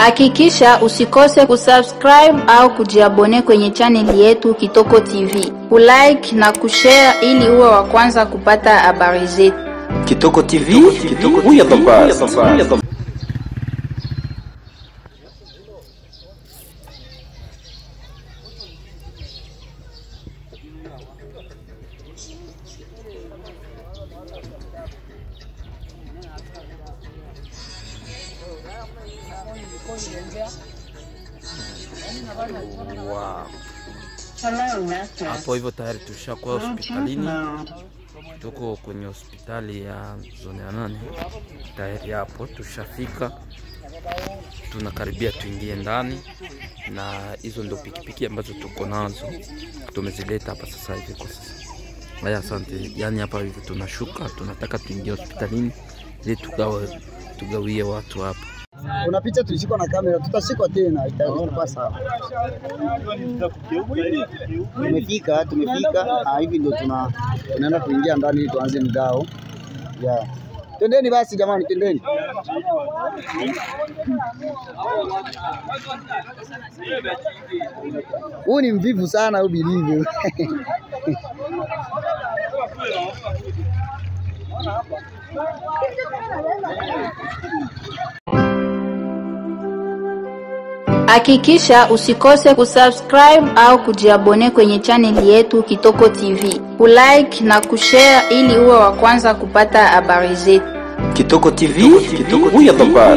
Hakikisha usikose kusubscribe au kujiabone kwenye channel yetu Kitoko TV. Kulike na kushare ili uwe wa kwanza kupata habari zetu. Kitoko TV, uya papa. Wow. Hapo hivyo tayari tushakuwa hospitalini. Tuko kwenye hospitali ya zone ya 8. Tayari hapo tushafika. Tunakaribia tuingie ndani, na hizo ndio pikipiki ambazo tuko nazo. Tumezileta hapa sasa hivi kwa sasa. Haya, asante. Yani hapa hivi tunashuka, tunataka tuingie hospitalini ili tugawie watu hapa. Kuna picha tulishikwa na kamera, tutashikwa tena, itakuwa sawa. Tumefika hivi ndio tunaenda kuingia ndani ili tuanze mgao. Yeah. Twendeni basi jamani, twendeni. Huyu ni mvivu sana huyu bilivyo. Hakikisha usikose kusubscribe au kujiabone kwenye channel yetu Kitoko TV. Kulike na kushare ili uwe wa kwanza kupata habari zetu. Kitoko TV, uya papa.